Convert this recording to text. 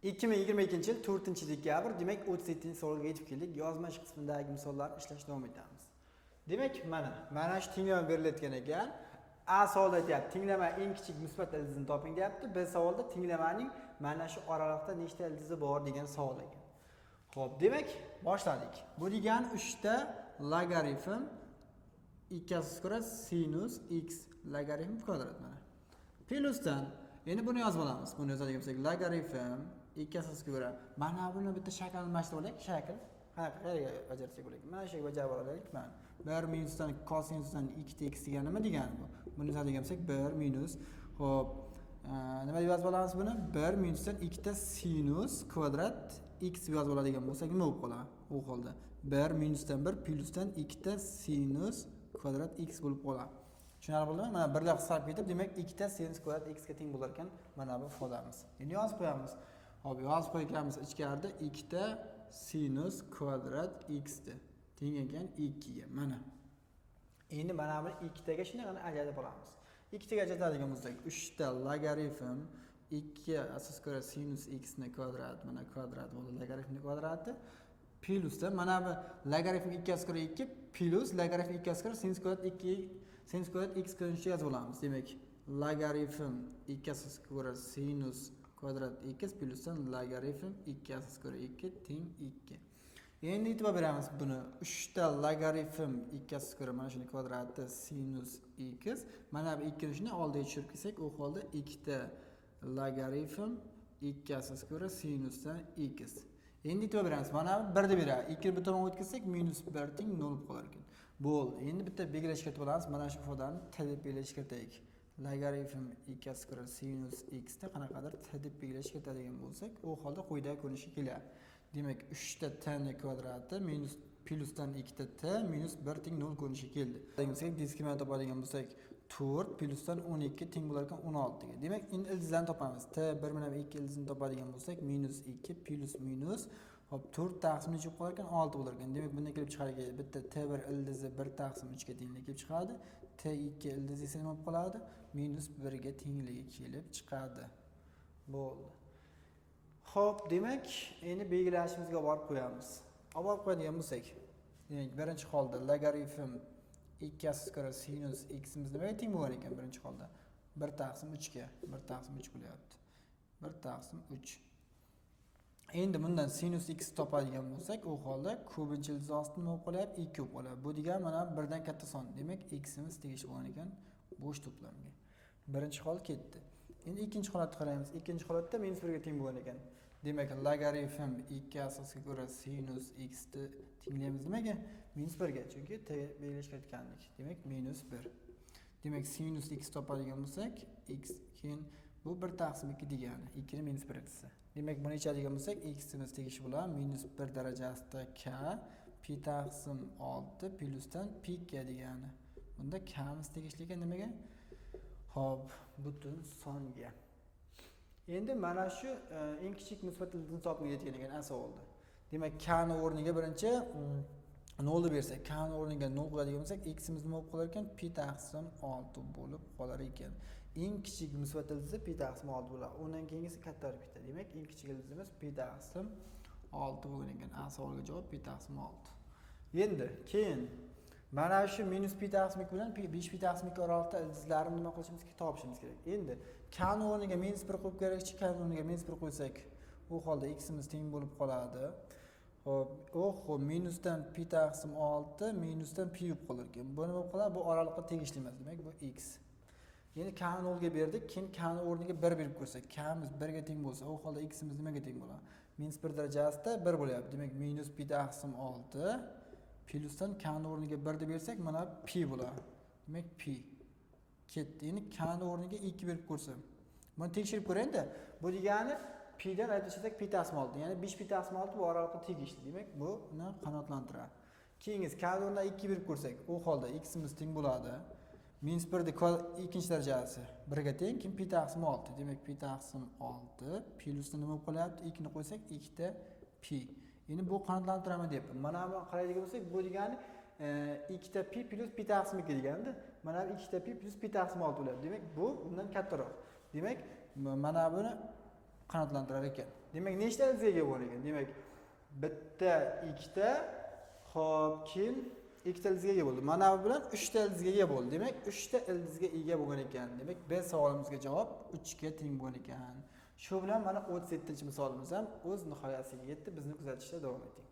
2022 yil 4-dekabr, demak 37-savolga yetib keldik. Yozma ish qismidagi misollarni ishlashga davom etamiz. Demak, mana shu tenglama berilayotgan ekan. A savolda aytyapti, tenglama eng kichik musbat ildizini toping deyapti. B savolda tenglamaning mana shu oraliqda nechta ildizi bor degan savol ekan. Xo'p, demak, boshladik. Bu degani 3 ta logaritm 2 sinus x logaritm kvadrat mana. Plyusdan endi buni yozib olamiz. Buni yozadigan bo'lsak, logaritm 2 mana buni bitta shakl almashtirib olaylik. Shakl qayerga bajarsak bo'larkan? Mana shu yerga bajarib olaylik. Mana 1 minusdan kosinusdan 2x degani nima degani bu? Buni yozadigan bo'lsak 1 minus. Xo'p, nima deb yozib olamiz buni? 1 minusdan 2 ta sinus kvadrat x deb yozib oladigan bo'lsak nima bo'lib qoladi? U holda 1 minusdan 1 plyusdan 2 ta sinus kvadrat x bo'lib qoladi. Tushunarli bo'ldimi? Mana birlar hisob etib, demak 2 ta sinus kvadrat x ga teng bo'lar ekan. Mana bu ifodamiz. Endi yozib qo'yamiz. Hop, yozib qo'yganmiz ichkarida 2 ta sinus kvadrat x da teng ekan 2 ga. Mana. Endi mana buni 2 taga shunaqani ajratib olamiz. 2 taga ajratadigan bo'lsak, 3 ta logaritm 2 asos ko'ra sinus x ni kvadrat, mana kvadrat bo'ldi, logaritmni kvadrati plyusda mana bu logaritm 2 asos ko'ra 2 plyus logaritm 2 asos ko'ra sinus kvadrat 2 sinus kvadrat x ko'rinishida yozib olamiz. Demak, logaritm 2 asos ko'ra sinus kvadrat x plyusdan logaritm 2 asos ko'ra 2 teng 2. Endi e'tibor beramiz buni. 3 ta logaritm 2 asos ko'ra mana shuni kvadrati sinus x. Mana bu 2 ni shuni oldiga tushirib kelsak, u holda 2 ta logaritm 2 asos ko'ra sinusdan x. Endi e'tibor beramiz. Mana bu 1 deb beradi. 2 ni bir tomonga o'tkazsak -1 teng 0 bo'lib qolar ekan. Bo'ldi. Endi bitta belgilash kiritib olamiz. Mana shu ifodani t deb belgilash kiritaylik. Logaritm 2 asos ko'ra sinus x da qanaqadir t deb belgilash kiritadigan bo'lsak, u holda quyidagi ko'rinishga keladi. Demak, 3 ta t ni kvadrati minus plyusdan 2 ta t minus 1 teng 0 ko'rinishga keldi. Demak, diskriminant topadigan bo'lsak, 4 plyusdan 12 teng bo'lar ekan 16 ga. Demak, endi ildizlarni topamiz. T 1 bilan 2 ildizini topadigan bo'lsak, -2 plyus minus hop 4 taqsim necha bo'lib qolar ekan? 6 bo'lar ekan. Demak, bundan kelib chiqar ekan. Bitta T1 ildizi 1 taqsim 3 ga tengligi kelib chiqadi. T2 ildizi esa nima bo'lib qoladi? -1 ga tengligi kelib chiqadi. Bo'ldi. Xo'p, demak, endi belgilashimizga borib qo'yamiz. Olib qo'yadigan bo'lsak, demak, birinchi holda logaritm 2 asos ko'ra sinus x imiz nimaga teng bo'lar ekan birinchi holda? 1 taqsim 3 ga, 1 taqsim 3 bo'lyapti. 1 taqsim 3. Endi bundan sinus x topadigan bo'lsak, u holda ko'pincha ildiz osti nima bo'lib qolyapti? 2 bo'lib qoladi. Bu degani mana 1 dan katta son. Demak, x imiz tegishli bo'lgan ekan bo'sh to'plamga. Birinchi hol ketdi. Endi ikkinchi holatni qaraymiz. Ikkinchi holatda -1 ga teng bo'lgan ekan. Demak, logaritm 2 asosga ko'ra sinus x ni tenglaymiz nimaga? -1 ga, chunki t belgilash kiritgandik. Demak, -1. Demak, sinus x topadigan bo'lsak, x keyin bu 1 taqsim 2 degani, 2 ni -1 etsa. Demak, buni yechadigan bo'lsak, x imiz tegishli bo'ladi -1 darajasida k pi taqsim 6 plyusdan pi k degani. Bunda k imiz tegishli ekan nimaga? Hop, butun songa. Endi mana shu eng kichik musbat ildizni topib yetgan ekan savolda. Demak, k ni o'rniga birinchi 0 ni bersak, k ni o'rniga 0 qo'yadigan bo'lsak, x imiz nima bo'lib qolar ekan? Pi taqsim 6 bo'lib qolar ekan. Eng kichik musbat ildizi pi taqsim 6 bo'ladi. Undan keyingisi kattaroq bitta. Demak, eng kichik ildizimiz pi taqsim 6 bo'lgan ekan. Savolga javob pi taqsim 6. Endi keyin mana shu minus pi taqsim 2 bilan 5 pi taqsim 2 oraliqda ildizlarni nima qilishimiz kerak? Topishimiz kerak. Endi k ni o'rniga -1 qo'yib kerakchi, k ni o'rniga -1 qo'ysak, u holda x imiz teng bo'lib qoladi. Hop, minusdan pi taqsim 6 minusdan pi bo'lib qolar ekan. Bu nima bo'lib qoladi? Bu oraliqqa tegishli emas. Demak, bu x. Endi k ni 0 ga berdik, keyin k ni o'rniga 1 berib ko'rsak, k imiz 1 ga teng bo'lsa, u holda x imiz nimaga teng bo'ladi? -1 darajasida 1 bo'lyapti. Demak, minus pi taqsim 6 plyusdan k ni o'rniga 1 deb bersak, mana pi bo'ladi. Demak, pi ketdi. Endi k ni o'rniga 2 berib ko'rsam. Buni tekshirib ko'raylik-da. Bu degani pi dan aytsak pi taqsim 6, ya'ni 5 pi taqsim 6 bu oraliqqa tegishli. Demak, buni qanoatlantiradi. Keyingi k ni o'rniga 2 berib ko'rsak, u holda x imiz teng bo'ladi. -1 ni ikkinchi darajasi 1 ga teng, keyin pi taqsim 6. Demak, pi taqsim 6 plyusdan nima bo'lib qolyapti? 2 ni qo'ysak, 2 ta pi. Endi bu qanoatlantiraman deyapman. Mana bu qaraydigan bo'lsak, bu degani 2 ta pi plyus pi taqsim 2 deganda, mana bu 2 ta pi plyus pi taqsim 6 bo'ladi. Demak, bu undan kattaroq. Demak, mana buni qanoatlantirar ekan. Demak, nechta ildizga ega bo'lar ekan? Demak, bitta, ikkita, xo'p, keyin ikkita ildizga ega bo'ldi. Mana bu bilan 3 ta ildizga ega bo'ldi. Demak, 3 ta ildizga ega bo'lgan ekan. Demak, B savolimizga javob 3 ga teng bo'lgan ekan. Shu bilan mana 37-misolimiz ham o'z nihoyasiga yetdi. Bizni kuzatishda davom eting.